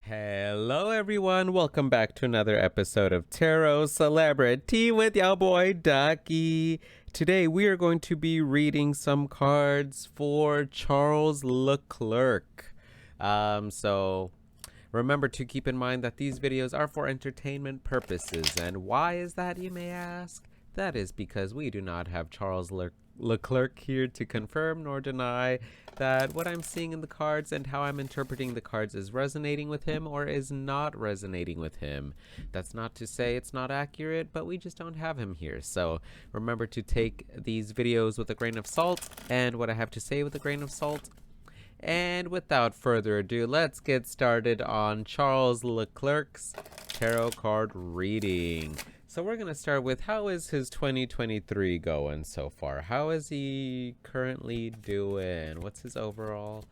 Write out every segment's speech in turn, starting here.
Hello, everyone. Welcome back to another episode of TarotCelebritea with your boy Ducky. Today, we are going to be reading some cards for Charles Leclerc. So remember to keep in mind that these videos are for entertainment purposes. And why is that, you may ask? That is because we do not have Charles Leclerc here to confirm nor deny that what I'm seeing in the cards and how I'm interpreting the cards is resonating with him or is not resonating with him. That's not to say it's not accurate, but we just don't have him here. So remember to take these videos with a grain of salt and what I have to say with a grain of salt. And without further ado, let's get started on Charles Leclerc's tarot card reading. So we're going to start with, how is his 2023 going so far? How is he currently doing? What's his overall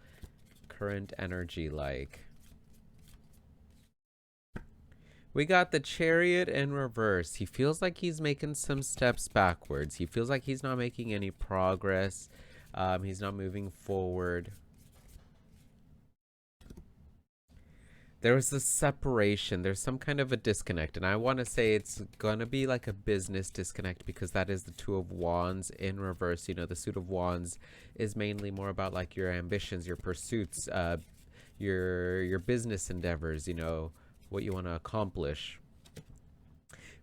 current energy like? We got the Chariot in reverse. He feels like he's making some steps backwards. He feels like he's not making any progress. He's not moving forward. There was this separation. There's some kind of a disconnect, and I want to say it's gonna be like a business disconnect because that is the Two of Wands in reverse. You know, the Suit of Wands is mainly more about like your ambitions, your pursuits, your business endeavors. You know, what you want to accomplish.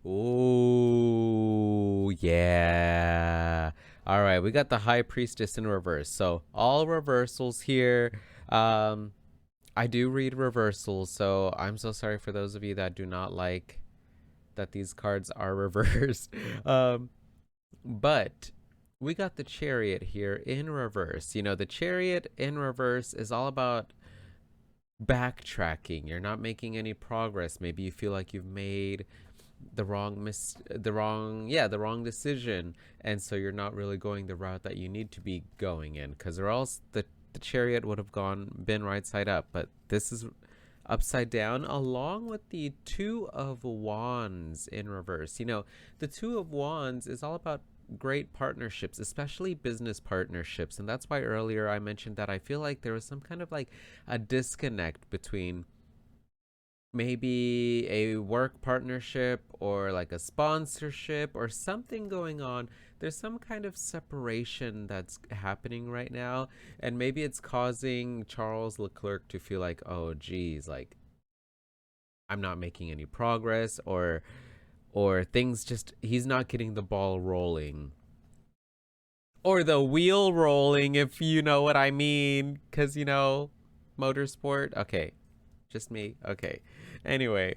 Ooh, yeah. All right, we got the High Priestess in reverse. So all reversals here. I do read reversals, so I'm so sorry for those of you that do not like that these cards are reversed. But we got the Chariot here in reverse. You know, the Chariot in reverse is all about backtracking. You're not making any progress. Maybe you feel like you've made the wrong decision, and so you're not really going the route that you need to be going in, because or else the Chariot would have been right side up, but this is upside down, along with the Two of Wands in reverse. You know, the Two of Wands is all about great partnerships, especially business partnerships, and that's why earlier I mentioned that I feel like there was some kind of like a disconnect between maybe a work partnership or like a sponsorship or something going on. There's some kind of separation that's happening right now, and maybe it's causing Charles Leclerc to feel like, oh geez, like I'm not making any progress, or things just, he's not getting the ball rolling or the wheel rolling, if you know what I mean, because you know, motorsport. Okay, just me. Okay. Anyway,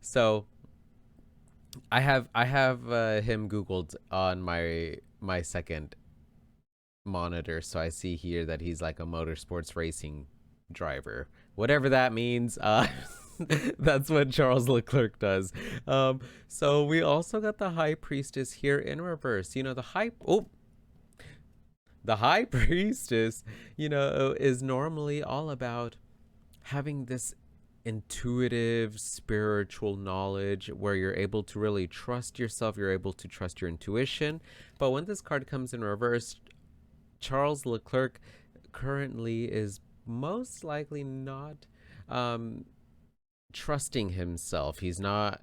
so I have him Googled on my second monitor, so I see here that he's like a motorsports racing driver, whatever that means. That's what Charles Leclerc does. So we also got the High Priestess here in reverse. You know, the High Priestess, you know, is normally all about having this intuitive spiritual knowledge where you're able to really trust yourself, you're able to trust your intuition. But when this card comes in reverse, Charles Leclerc currently is most likely not trusting himself. He's not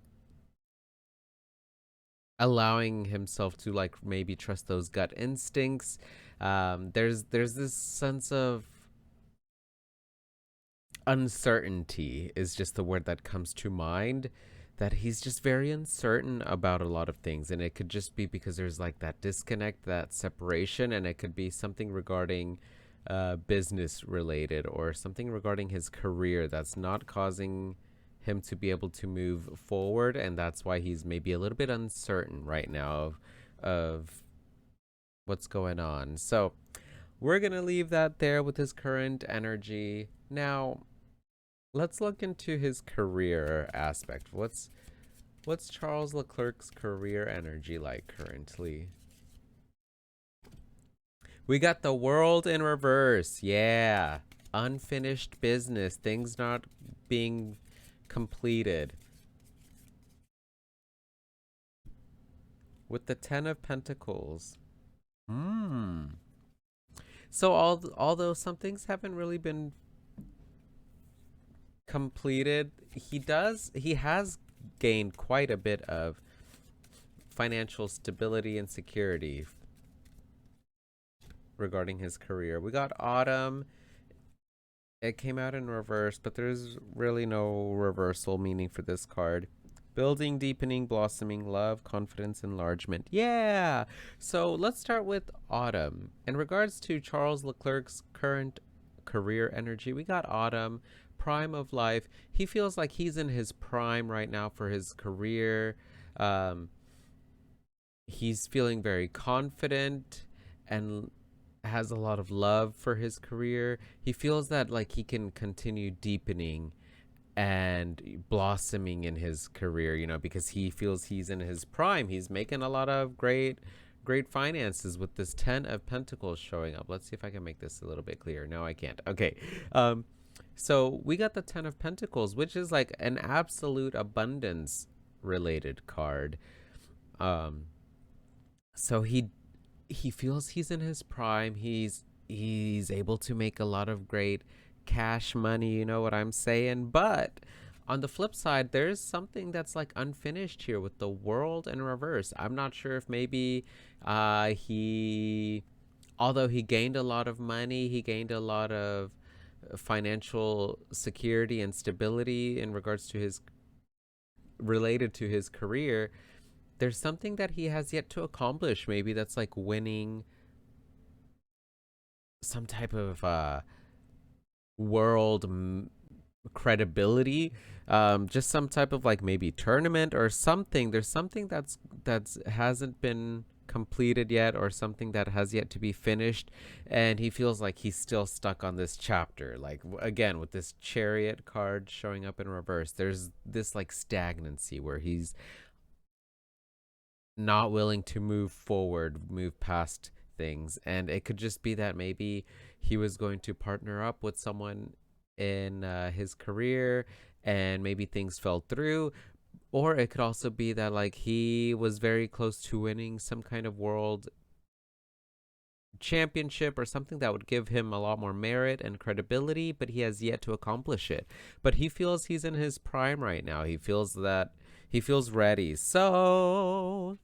allowing himself to like maybe trust those gut instincts. There's this sense of uncertainty is just the word that comes to mind, that he's just very uncertain about a lot of things, and it could just be because there's like that disconnect, that separation, and it could be something regarding business related or something regarding his career that's not causing him to be able to move forward, and that's why he's maybe a little bit uncertain right now of what's going on. So we're gonna leave that there with his current energy. Now let's look into his career aspect. What's Charles Leclerc's career energy like currently? We got the World in reverse. Yeah. Unfinished business, things not being completed. With the Ten of Pentacles. So although some things haven't really been completed. He has gained quite a bit of financial stability and security regarding his career. We got Autumn. It came out in reverse, but there's really no reversal meaning for this card. Building, deepening, blossoming, love, confidence, enlargement. Yeah! So let's start with Autumn. In regards to Charles Leclerc's current career energy, we got Autumn, prime of life. He feels like he's in his prime right now for his career. Um, he's feeling very confident and has a lot of love for his career. He feels that like he can continue deepening and blossoming in his career, because he feels he's in his prime. He's making a lot of great finances with this 10 of Pentacles showing up. Let's see if I can make this a little bit clearer. No, I can't. Okay. So we got the 10 of Pentacles, which is like an absolute abundance related card. So he feels he's in his prime. He's able to make a lot of great cash money, you know what I'm saying? But on the flip side, there's something that's like unfinished here with the world in reverse. I'm not sure if maybe he although he gained a lot of money, he gained a lot of financial security and stability in regards to his related to his career. There's something that he has yet to accomplish. Maybe that's like winning some type of world credibility, just some type of like maybe tournament or something. There's something that's hasn't been completed yet, or something that has yet to be finished, and he feels like he's still stuck on this chapter. Like again, with this Chariot card showing up in reverse, there's this like stagnancy where he's not willing to move forward, move past things. And it could just be that maybe he was going to partner up with someone in his career and maybe things fell through. Or it could also be that like he was very close to winning some kind of world championship or something that would give him a lot more merit and credibility, but he has yet to accomplish it. But he feels he's in his prime right now. He feels ready. So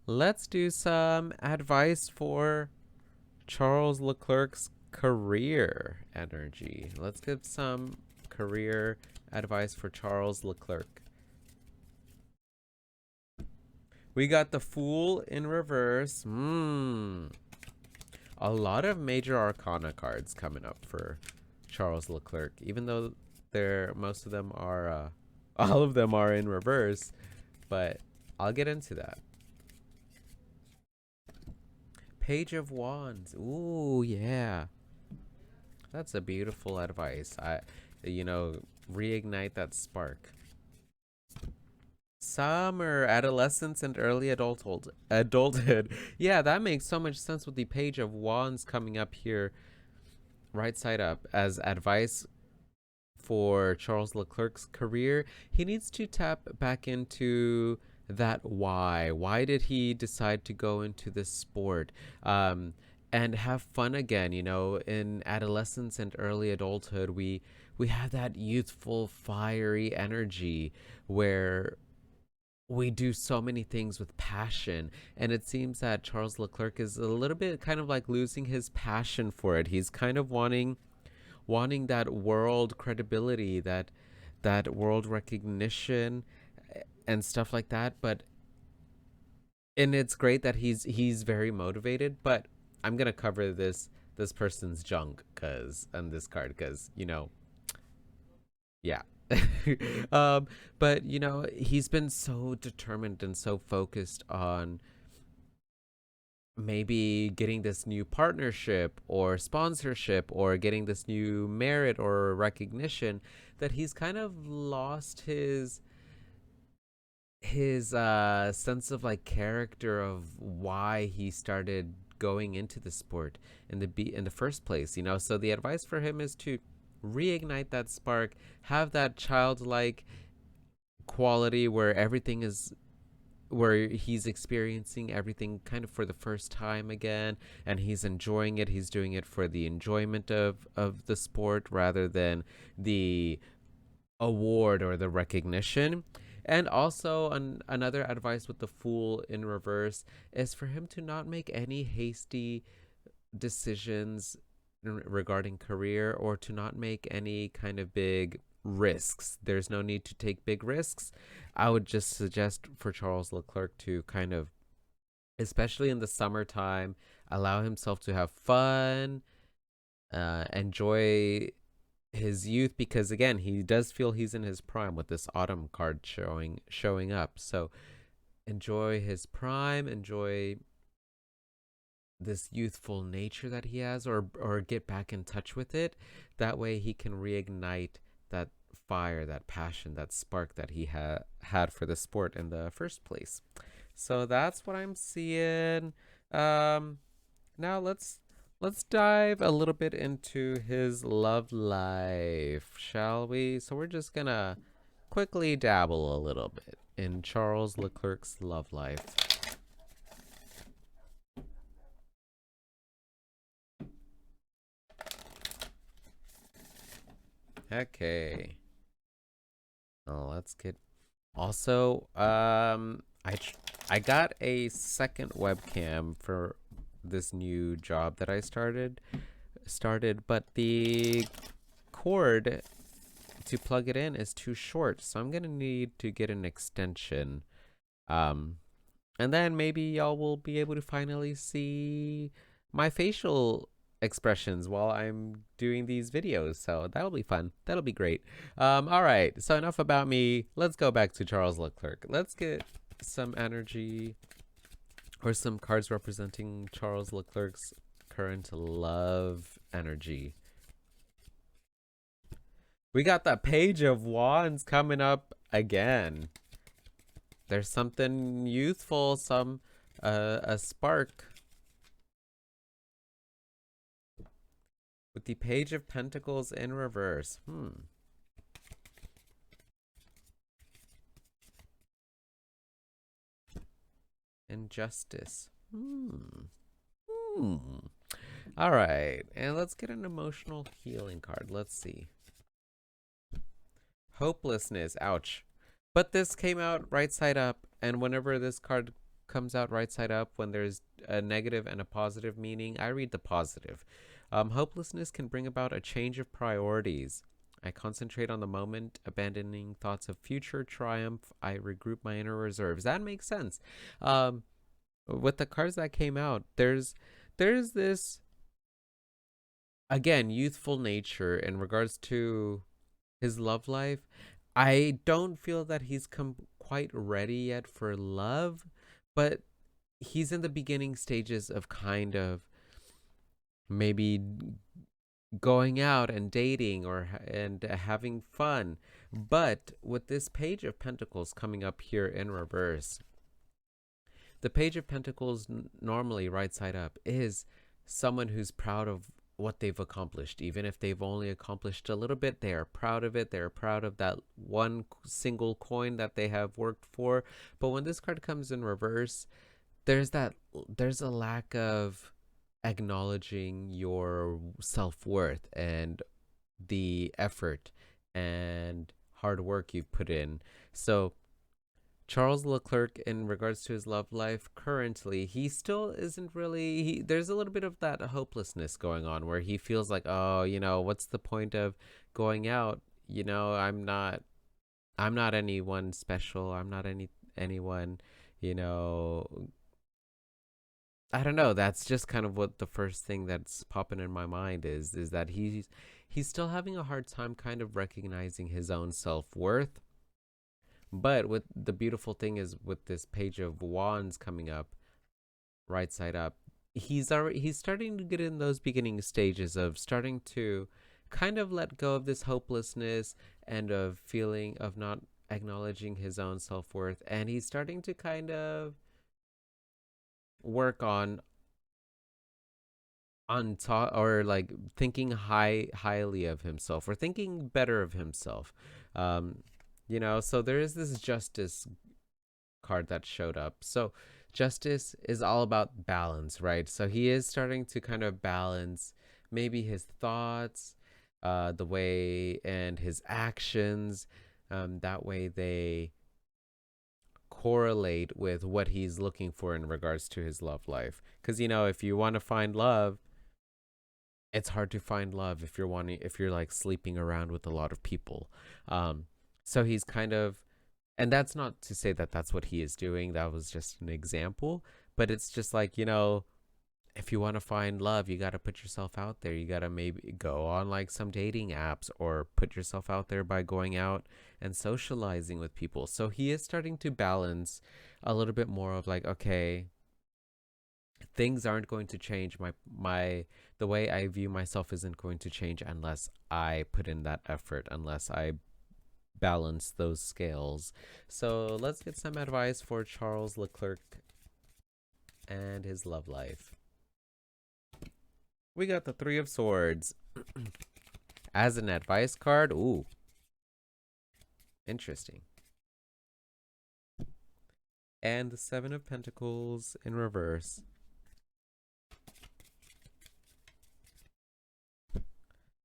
let's do some advice for Charles Leclerc's career energy. Let's give some career advice for Charles Leclerc. We got the Fool in reverse. A lot of major arcana cards coming up for Charles Leclerc, even though most of them are all of them are in reverse, but I'll get into that. Page of Wands. Ooh, yeah. That's a beautiful advice. Reignite that spark. Summer, adolescence, and early adulthood. Yeah, that makes so much sense with the Page of Wands coming up here, right side up, as advice for Charles Leclerc's career. He needs to tap back into that why. Why did he decide to go into this sport? And have fun again. In adolescence and early adulthood, we have that youthful, fiery energy where we do so many things with passion, and it seems that Charles Leclerc is a little bit kind of like losing his passion for it. He's kind of wanting that world credibility, that world recognition and stuff like that. And it's great that he's very motivated, but I'm gonna cover this person's junk on this card, because yeah. But he's been so determined and so focused on maybe getting this new partnership or sponsorship or getting this new merit or recognition, that he's kind of lost his sense of like character of why he started going into the sport in the first place. So the advice for him is to reignite that spark, have that childlike quality where everything is where he's experiencing everything kind of for the first time again, and he's enjoying it. He's doing it for the enjoyment of the sport rather than the award or the recognition. And also, another advice with the Fool in reverse is for him to not make any hasty decisions regarding career, or to not make any kind of big risks. There's no need to take big risks. I would just suggest for Charles Leclerc to kind of, especially in the summertime, allow himself to have fun, enjoy his youth, because again, he does feel he's in his prime with this autumn card showing up. So enjoy his prime, enjoy this youthful nature that he has, or get back in touch with it. That way he can reignite that fire, that passion, that spark that he had for the sport in the first place. So that's what I'm seeing. Now let's dive a little bit into his love life, shall we? So we're just gonna quickly dabble a little bit in Charles Leclerc's love life. Okay. Oh, let's get. Also, I got a second webcam for this new job that I started, but the cord to plug it in is too short, so I'm gonna need to get an extension. And then maybe y'all will be able to finally see my facial expressions while I'm doing these videos. So that'll be fun. That'll be great. All right. So enough about me. Let's go back to Charles Leclerc. Let's get some energy or some cards representing Charles Leclerc's current love energy. We got the Page of Wands coming up again. There's something youthful, a spark. With the Page of Pentacles in reverse. Injustice. All right, and let's get an emotional healing card. Let's see. Hopelessness. Ouch. But this came out right side up, and whenever this card comes out right side up, when there's a negative and a positive meaning, I read the positive. Hopelessness can bring about a change of priorities. I concentrate on the moment, abandoning thoughts of future triumph. I regroup my inner reserves. That makes sense. With the cards that came out, there's this, again, youthful nature in regards to his love life. I don't feel that he's quite ready yet for love, but he's in the beginning stages of kind of maybe going out and dating and having fun. But with this Page of Pentacles coming up here in reverse, the Page of Pentacles normally right side up is someone who's proud of what they've accomplished. Even if they've only accomplished a little bit, they are proud of it. They're proud of that one single coin that they have worked for. But when this card comes in reverse, there's a lack of acknowledging your self-worth and the effort and hard work you've put in. So Charles Leclerc, in regards to his love life currently, he still isn't really, there's a little bit of that hopelessness going on where he feels like, oh, what's the point of going out? I'm not anyone special. I'm not anyone, I don't know. That's just kind of what the first thing that's popping in my mind is that he's still having a hard time kind of recognizing his own self-worth. But with the beautiful thing is, with this Page of Wands coming up right side up, he's starting to get in those beginning stages of starting to kind of let go of this hopelessness and of feeling of not acknowledging his own self-worth, and he's starting to kind of work on top, or like thinking highly of himself, or thinking better of himself. So there is this justice card that showed up. So justice is all about balance, right? So he is starting to kind of balance maybe his thoughts, the way and his actions. That way they correlate with what he's looking for in regards to his love life. Because if you want to find love, it's hard to find love if you're like sleeping around with a lot of people. So he's kind of, and that's not to say that that's what he is doing. That was just an example, but it's just like, if you want to find love, you got to put yourself out there. You got to maybe go on like some dating apps or put yourself out there by going out and socializing with people. So he is starting to balance a little bit more of like, okay, things aren't going to change. The way I view myself isn't going to change unless I put in that effort, unless I balance those scales. So let's get some advice for Charles Leclerc and his love life. We got the Three of Swords as an advice card. Ooh, interesting. And the Seven of Pentacles in reverse.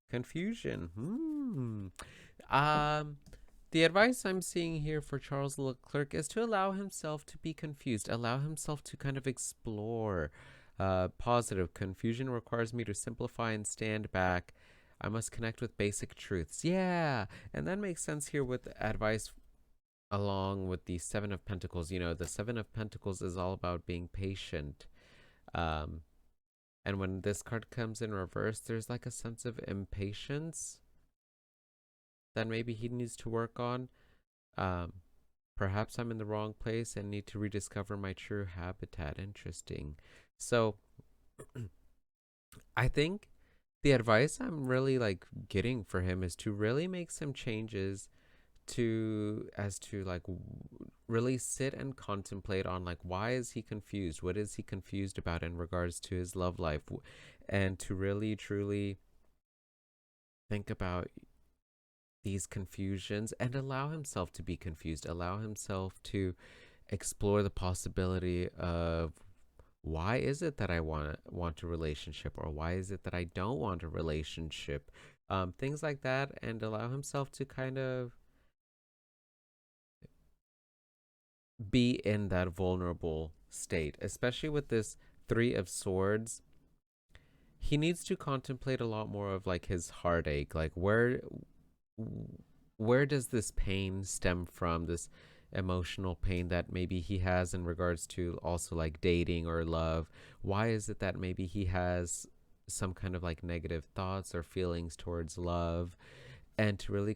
Confusion. The advice I'm seeing here for Charles Leclerc is to allow himself to be confused, allow himself to kind of explore. Positive. Confusion requires me to simplify and stand back. I must connect with basic truths. Yeah, and that makes sense here with advice along with the Seven of Pentacles. The Seven of Pentacles is all about being patient. And when this card comes in reverse, there's like a sense of impatience that maybe he needs to work on. Perhaps I'm in the wrong place and need to rediscover my true habitat. Interesting. So I think the advice I'm really like getting for him is to really make some changes to like really sit and contemplate on like, why is he confused? What is he confused about in regards to his love life? And to really truly think about these confusions and allow himself to be confused, allow himself to explore the possibility of, why is it that I want a relationship, or why is it that I don't want a relationship? Things like that, and allow himself to kind of be in that vulnerable state, especially with this Three of Swords. He needs to contemplate a lot more of like his heartache, like where does this pain stem from, this emotional pain that maybe he has in regards to also like dating or love. Why is it that maybe he has some kind of like negative thoughts or feelings towards love, and to really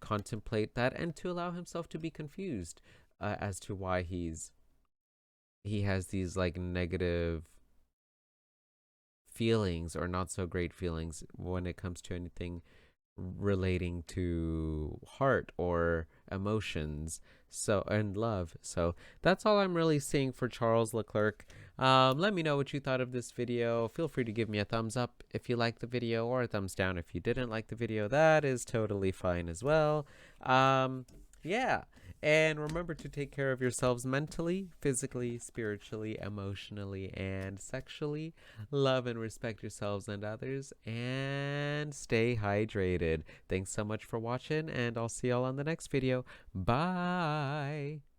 contemplate that, and to allow himself to be confused as to why he has these like negative feelings or not so great feelings when it comes to anything relating to heart or emotions, so, and love. So that's all I'm really seeing for Charles Leclerc. Let me know what you thought of this video. Feel free to give me a thumbs up if you liked the video, or a thumbs down if you didn't like the video. That is totally fine as well. Yeah. And remember to take care of yourselves mentally, physically, spiritually, emotionally, and sexually. Love and respect yourselves and others, and stay hydrated. Thanks so much for watching, and I'll see y'all on the next video. Bye!